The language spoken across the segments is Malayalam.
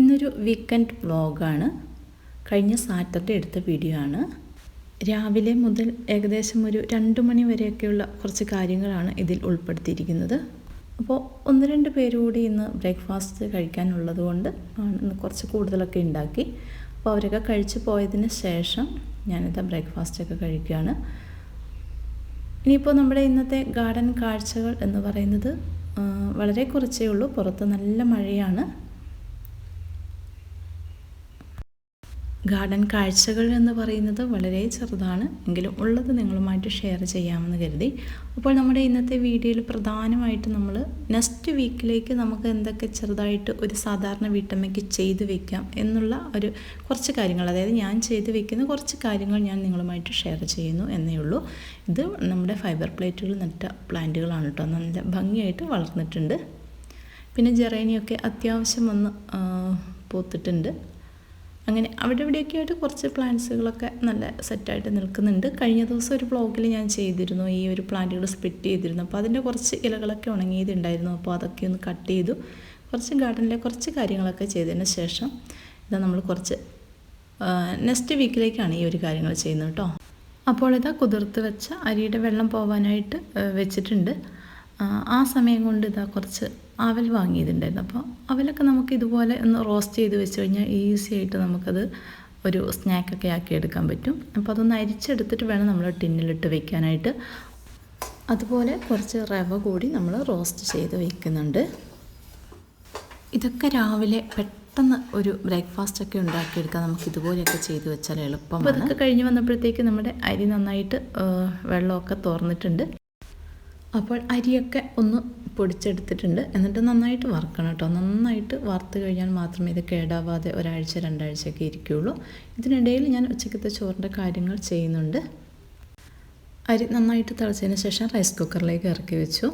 ഇന്നൊരു വീക്കെൻഡ് വ്ളോഗാണ്. കഴിഞ്ഞ സാറ്റർഡേ എടുത്ത വീഡിയോ ആണ്. രാവിലെ മുതൽ ഏകദേശം ഒരു 2 മണി വരെയൊക്കെയുള്ള കുറച്ച് കാര്യങ്ങളാണ് ഇതിൽ ഉൾപ്പെടുത്തിയിരിക്കുന്നത്. അപ്പോൾ 1-2 പേര് കൂടി ഇന്ന് ബ്രേക്ക്ഫാസ്റ്റ് കഴിക്കാനുള്ളത് കൊണ്ട് ഇന്ന് കുറച്ച് കൂടുതലൊക്കെ ഉണ്ടാക്കി. അപ്പോൾ അവരൊക്കെ കഴിച്ച് പോയതിന് ശേഷം ഞാനിതാ ബ്രേക്ക്ഫാസ്റ്റൊക്കെ കഴിക്കുകയാണ്. ഇനിയിപ്പോൾ നമ്മുടെ ഇന്നത്തെ ഗാർഡൻ കാഴ്ചകൾ എന്ന് പറയുന്നത് വളരെ കുറച്ചേ ഉള്ളൂ. പുറത്ത് നല്ല മഴയാണ്. ഗാർഡൻ കാഴ്ചകൾ എന്ന് പറയുന്നത് വളരെ ചെറുതാണ്, എങ്കിലും ഉള്ളത് നിങ്ങളുമായിട്ട് ഷെയർ ചെയ്യാമെന്ന് കരുതി. അപ്പോൾ നമ്മുടെ ഇന്നത്തെ വീഡിയോയിൽ പ്രധാനമായിട്ട് നമ്മൾ നെക്സ്റ്റ് വീക്കിലേക്ക് നമുക്ക് എന്തൊക്കെ ചെറുതായിട്ട് ഒരു സാധാരണ വീട്ടമ്മയ്ക്ക് ചെയ്തു വെക്കാം എന്നുള്ള ഒരു കുറച്ച് കാര്യങ്ങൾ, അതായത് ഞാൻ ചെയ്തു വെക്കുന്ന കുറച്ച് കാര്യങ്ങൾ ഞാൻ നിങ്ങളുമായിട്ട് ഷെയർ ചെയ്യുന്നു എന്നേ ഉള്ളൂ. ഇത് നമ്മുടെ ഫൈബർ പ്ലേറ്റുകൾ നട്ട പ്ലാന്റുകളാണ് കേട്ടോ. നല്ല ഭംഗിയായിട്ട് വളർന്നിട്ടുണ്ട്. പിന്നെ ജെറേനിയൊക്കെ അത്യാവശ്യം ഒന്ന് പൂത്തിട്ടുണ്ട്. അങ്ങനെ അവിടെ ഇവിടെയൊക്കെ ആയിട്ട് കുറച്ച് പ്ലാന്റ്സുകളൊക്കെ നല്ല സെറ്റായിട്ട് നിൽക്കുന്നുണ്ട്. കഴിഞ്ഞ ദിവസം ഒരു വ്ളോഗിൽ ഞാൻ ചെയ്തിരുന്നു, ഈ ഒരു പ്ലാന്റുകൾ സ്പ്ലിറ്റ് ചെയ്തിരുന്നു. അപ്പോൾ അതിൻ്റെ കുറച്ച് ഇലകളൊക്കെ ഉണങ്ങിയതുണ്ടായിരുന്നു. അപ്പോൾ അതൊക്കെ ഒന്ന് കട്ട് ചെയ്തു. കുറച്ച് ഗാർഡനിലെ കുറച്ച് കാര്യങ്ങളൊക്കെ ചെയ്തതിന് ശേഷം ഇതാ നമ്മൾ കുറച്ച് നെക്സ്റ്റ് വീക്കിലേക്കാണ് ഈ ഒരു കാര്യങ്ങൾ ചെയ്യുന്നത് കേട്ടോ. അപ്പോൾ ഇതാ കുതിർത്ത് വെച്ച അരിയുടെ വെള്ളം പോകാനായിട്ട് വെച്ചിട്ടുണ്ട്. ആ സമയം കൊണ്ട് ഇതാ കുറച്ച് അവൽ വാങ്ങിയതുണ്ടായിരുന്നു. അപ്പോൾ അവലൊക്കെ നമുക്ക് ഇതുപോലെ ഒന്ന് റോസ്റ്റ് ചെയ്ത് വെച്ച് കഴിഞ്ഞാൽ ഈസി ആയിട്ട് നമുക്കത് ഒരു സ്നാക്കൊക്കെ ആക്കി എടുക്കാൻ പറ്റും. അപ്പോൾ അതൊന്ന് അരിച്ചെടുത്തിട്ട് വേണം നമ്മൾ ടിന്നിലിട്ട് വെക്കാനായിട്ട്. അതുപോലെ കുറച്ച് റവ കൂടി നമ്മൾ റോസ്റ്റ് ചെയ്ത് വയ്ക്കുന്നുണ്ട്. ഇതൊക്കെ രാവിലെ പെട്ടെന്ന് ഒരു ബ്രേക്ക്ഫാസ്റ്റൊക്കെ ഉണ്ടാക്കിയെടുക്കാൻ നമുക്ക് ഇതുപോലെയൊക്കെ ചെയ്ത് വെച്ചാൽ എളുപ്പമാണ്. അപ്പോൾ അതൊക്കെ കഴിഞ്ഞ് വന്നപ്പോഴത്തേക്ക് നമ്മുടെ അരി നന്നായിട്ട് വെള്ളമൊക്കെ തോർന്നിട്ടുണ്ട്. അപ്പോൾ അരിയൊക്കെ ഒന്ന് പൊടിച്ചെടുത്തിട്ടുണ്ട്. എന്നിട്ട് നന്നായിട്ട് വറുക്കണം കേട്ടോ. നന്നായിട്ട് വറുത്ത് കഴിഞ്ഞാൽ മാത്രമേ ഇത് കേടാവാതെ 1-2 ആഴ്ചയൊക്കെ ഇരിക്കുകയുള്ളൂ. ഇതിനിടയിൽ ഞാൻ ഉച്ചക്കത്തെ ചോറിൻ്റെ കാര്യങ്ങൾ ചെയ്യുന്നുണ്ട്. അരി നന്നായിട്ട് തിളച്ചതിന് ശേഷം റൈസ് കുക്കറിലേക്ക് ഇറക്കി വെച്ചു.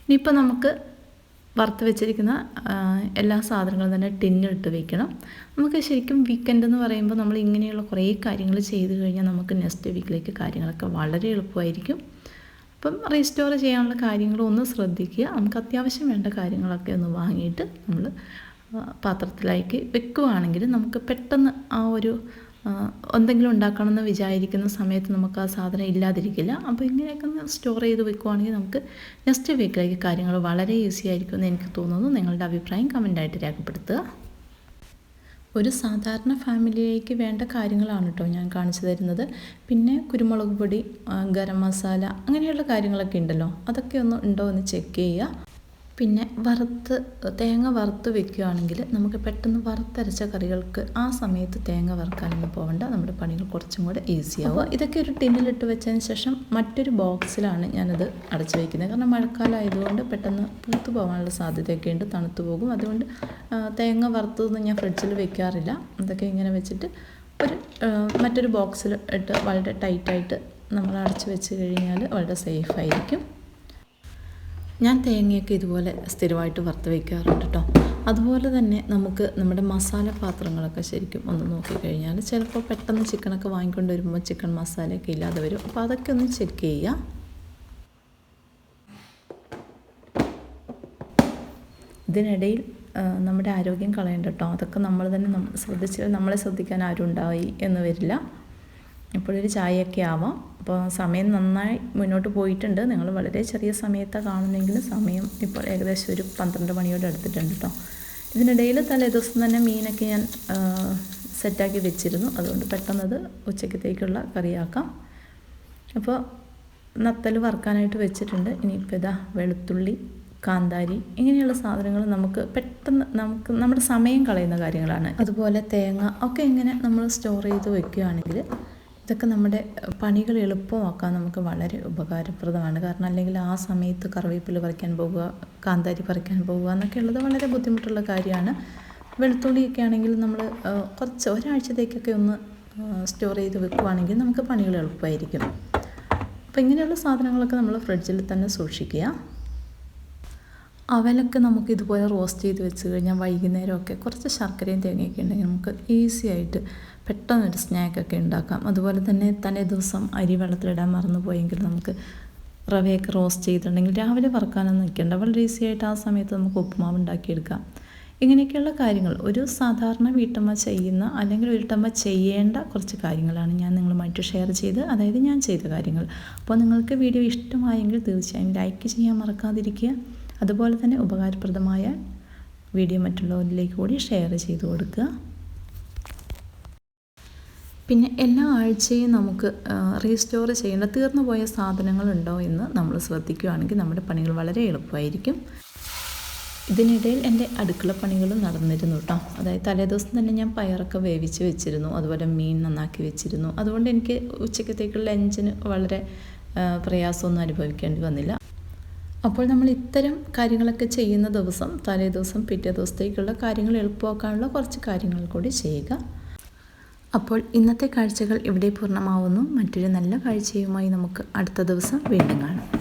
ഇനിയിപ്പോൾ നമുക്ക് വറുത്ത് വെച്ചിരിക്കുന്ന എല്ലാ സാധനങ്ങളും തന്നെ ടിന്നിലിട്ട് വെക്കണം. നമുക്ക് ശരിക്കും വീക്കെൻഡ് എന്ന് പറയുമ്പോൾ നമ്മൾ ഇങ്ങനെയുള്ള കുറേ കാര്യങ്ങൾ ചെയ്ത് കഴിഞ്ഞാൽ നമുക്ക് നെക്സ്റ്റ് വീക്കിലേക്ക് കാര്യങ്ങളൊക്കെ വളരെ എളുപ്പമായിരിക്കും. അപ്പം റീസ്റ്റോർ ചെയ്യാനുള്ള കാര്യങ്ങളും ഒന്ന് ശ്രദ്ധിക്കുക. നമുക്ക് അത്യാവശ്യം വേണ്ട കാര്യങ്ങളൊക്കെ ഒന്ന് വാങ്ങിയിട്ട് നമ്മൾ പാത്രത്തിലേക്ക് വെക്കുകയാണെങ്കിൽ നമുക്ക് പെട്ടെന്ന് ആ ഒരു എന്തെങ്കിലും ഉണ്ടാക്കണമെന്ന് വിചാരിക്കുന്ന സമയത്ത് നമുക്ക് ആ സാധനം ഇല്ലാതിരിക്കില്ല. അപ്പോൾ ഇങ്ങനെയൊക്കെ ഒന്ന് സ്റ്റോർ ചെയ്ത് വെക്കുകയാണെങ്കിൽ നമുക്ക് നെക്സ്റ്റ് വീക്കിലേക്ക് കാര്യങ്ങൾ വളരെ ഈസി ആയിരിക്കുമെന്ന് എനിക്ക് തോന്നുന്നു. നിങ്ങളുടെ അഭിപ്രായം കമൻ്റായിട്ട് രേഖപ്പെടുത്തുക. ഒരു സാധാരണ ഫാമിലിയിലേക്ക് വേണ്ട കാര്യങ്ങളാണ് കേട്ടോ ഞാൻ കാണിച്ചു തരുന്നത്. പിന്നെ കുരുമുളക് പൊടി, ഗരം മസാല, അങ്ങനെയുള്ള കാര്യങ്ങളൊക്കെ ഉണ്ടല്ലോ, അതൊക്കെ ഒന്ന് ഉണ്ടോ എന്ന് ചെക്ക് ചെയ്യുക. പിന്നെ തേങ്ങ വറുത്ത് വെക്കുകയാണെങ്കിൽ നമുക്ക് പെട്ടെന്ന് വറുത്തരച്ച കറികൾക്ക് ആ സമയത്ത് തേങ്ങ വറുക്കാനൊന്നും പോകണ്ട, നമ്മുടെ പണികൾ കുറച്ചും കൂടെ ഈസിയാവും. ഇതൊക്കെ ഒരു ടിന്നിലിട്ട് വെച്ചതിന് ശേഷം മറ്റൊരു ബോക്സിലാണ് ഞാനത് അടച്ചു വയ്ക്കുന്നത്. കാരണം മഴക്കാലം ആയതുകൊണ്ട് പെട്ടെന്ന് പൂത്തു പോകാനുള്ള സാധ്യതയൊക്കെ ഉണ്ട്, തണുത്തു പോകും. അതുകൊണ്ട് തേങ്ങ വറുത്തതൊന്നും ഞാൻ ഫ്രിഡ്ജിൽ വെക്കാറില്ല. അതൊക്കെ ഇങ്ങനെ വെച്ചിട്ട് മറ്റൊരു ബോക്സിൽ ഇട്ട് വളരെ ടൈറ്റായിട്ട് നമ്മൾ അടച്ചു വെച്ച് കഴിഞ്ഞാൽ വളരെ സേഫായിരിക്കും. ഞാൻ തേങ്ങയൊക്കെ ഇതുപോലെ സ്ഥിരമായിട്ട് വറുത്ത് വയ്ക്കാറുണ്ട് കേട്ടോ. അതുപോലെ തന്നെ നമുക്ക് നമ്മുടെ മസാല പാത്രങ്ങളൊക്കെ ശരിക്കും ഒന്ന് നോക്കിക്കഴിഞ്ഞാൽ ചിലപ്പോൾ പെട്ടെന്ന് ചിക്കനൊക്കെ വാങ്ങിക്കൊണ്ട് വരുമ്പോൾ ചിക്കൻ മസാലയൊക്കെ ഇല്ലാതെ വരും. അപ്പോൾ അതൊക്കെ ഒന്ന് ചെക്ക് ചെയ്യുക. ഇതിനിടയിൽ നമ്മുടെ ആരോഗ്യം കളയണ്ട കേട്ടോ. അതൊക്കെ നമ്മൾ തന്നെ ശ്രദ്ധിച്ചാൽ നമ്മളെ ശ്രദ്ധിക്കാൻ ആരും ഉണ്ടായി എന്ന് വരില്ല. ഇപ്പോഴൊരു ചായയൊക്കെ ആവാം. അപ്പോൾ സമയം നന്നായി മുന്നോട്ട് പോയിട്ടുണ്ട്. നിങ്ങൾ വളരെ ചെറിയ സമയത്താണ് കാണുന്നെങ്കിലും സമയം ഇപ്പോൾ ഏകദേശം ഒരു 12 മണിയോട് അടുത്തിട്ടുണ്ട് കേട്ടോ. ഇതിനിടയിൽ തലേദിവസം തന്നെ മീനൊക്കെ ഞാൻ സെറ്റാക്കി വെച്ചിരുന്നു. അതുകൊണ്ട് പെട്ടെന്നത് ഉച്ചക്കത്തേക്കുള്ള കറിയാക്കാം. അപ്പോൾ നത്തൽ വറുക്കാനായിട്ട് വെച്ചിട്ടുണ്ട്. ഇനിയിപ്പോൾ ഇതാ വെളുത്തുള്ളി, കാന്താരി, ഇങ്ങനെയുള്ള സാധനങ്ങൾ നമുക്ക് പെട്ടെന്ന് നമ്മുടെ സമയം കളയുന്ന കാര്യങ്ങളാണ്. അതുപോലെ തേങ്ങ ഒക്കെ ഇങ്ങനെ നമ്മൾ സ്റ്റോർ ചെയ്ത് വെക്കുകയാണെങ്കിൽ ഇതൊക്കെ നമ്മുടെ പണികൾ എളുപ്പമാക്കാൻ നമുക്ക് വളരെ ഉപകാരപ്രദമാണ്. കാരണം അല്ലെങ്കിൽ ആ സമയത്ത് കറിവേപ്പില പറിക്കാൻ പോവുക, കാന്താരി പറിക്കാൻ പോവുക എന്നൊക്കെ ഉള്ളത് വളരെ ബുദ്ധിമുട്ടുള്ള കാര്യമാണ്. വെളുത്തുള്ളിയൊക്കെ ആണെങ്കിൽ നമ്മൾ കുറച്ച് ഒരാഴ്ചത്തേക്കൊക്കെ ഒന്ന് സ്റ്റോർ ചെയ്ത് വെക്കുകയാണെങ്കിൽ നമുക്ക് പണികൾ എളുപ്പമായിരിക്കും. അപ്പോൾ ഇങ്ങനെയുള്ള സാധനങ്ങളൊക്കെ നമ്മൾ ഫ്രിഡ്ജിൽ തന്നെ സൂക്ഷിക്കുക. അവലൊക്കെ നമുക്ക് ഇതുപോലെ റോസ്റ്റ് ചെയ്ത് വെച്ച് കഴിഞ്ഞാൽ വൈകുന്നേരമൊക്കെ കുറച്ച് ശർക്കരയും തേങ്ങയൊക്കെ ഉണ്ടെങ്കിൽ നമുക്ക് ഈസി ആയിട്ട് പെട്ടെന്നൊരു സ്നാക്കൊക്കെ ഉണ്ടാക്കാം. അതുപോലെ തന്നെ തലേ ദിവസം അരി വെള്ളത്തിലിടാൻ മറന്നു പോയെങ്കിൽ നമുക്ക് റവയൊക്കെ റോസ്റ്റ് ചെയ്തിട്ടുണ്ടെങ്കിൽ രാവിലെ വറുക്കാനൊന്നും നിൽക്കേണ്ട, വളരെ ഈസി ആയിട്ട് ആ സമയത്ത് നമുക്ക് ഉപ്പുമാവ് ഉണ്ടാക്കിയെടുക്കാം. ഇങ്ങനെയൊക്കെയുള്ള കാര്യങ്ങൾ ഒരു സാധാരണ വീട്ടമ്മ ചെയ്യുന്ന അല്ലെങ്കിൽ വീട്ടമ്മ ചെയ്യേണ്ട കുറച്ച് കാര്യങ്ങളാണ് ഞാൻ നിങ്ങളുമായിട്ട് ഷെയർ ചെയ്ത്, അതായത് ഞാൻ ചെയ്ത കാര്യങ്ങൾ. അപ്പോൾ നിങ്ങൾക്ക് വീഡിയോ ഇഷ്ടമായെങ്കിൽ തീർച്ചയായും ലൈക്ക് ചെയ്യാൻ മറക്കാതിരിക്കുക. അതുപോലെ തന്നെ ഉപകാരപ്രദമായ വീഡിയോ മറ്റുള്ളവരിലേക്ക് കൂടി ഷെയർ ചെയ്ത് കൊടുക്കുക. പിന്നെ എല്ലാ ആഴ്ചയും നമുക്ക് റീസ്റ്റോർ ചെയ്യേണ്ട തീർന്നു പോയ സാധനങ്ങളുണ്ടോ എന്ന് നമ്മൾ ശ്രദ്ധിക്കുകയാണെങ്കിൽ നമ്മുടെ പണികൾ വളരെ എളുപ്പമായിരിക്കും. ഇതിനിടയിൽ എൻ്റെ അടുക്കള പണികളും നടന്നിരുന്നു കേട്ടോ. അതായത് തലേദിവസം തന്നെ ഞാൻ പയറൊക്കെ വേവിച്ച് വെച്ചിരുന്നു, അതുപോലെ മീൻ നന്നാക്കി വെച്ചിരുന്നു. അതുകൊണ്ട് എനിക്ക് ഉച്ചക്കത്തേക്കുള്ള ലഞ്ചിന് വളരെ പ്രയാസമൊന്നും അനുഭവിക്കേണ്ടി വന്നില്ല. അപ്പോൾ നമ്മൾ ഇത്തരം കാര്യങ്ങളൊക്കെ ചെയ്യുന്ന ദിവസം തലേദിവസം പിറ്റേ ദിവസത്തേക്കുള്ള കാര്യങ്ങൾ എളുപ്പമാക്കാനുള്ള കുറച്ച് കാര്യങ്ങൾ കൂടി ചെയ്യുക. അപ്പോൾ ഇന്നത്തെ കാഴ്ചകൾ ഇവിടെ പൂർണ്ണമാവുന്നു. മറ്റൊരു നല്ല കാഴ്ചയുമായി നമുക്ക് അടുത്ത ദിവസം വീണ്ടും കാണാം.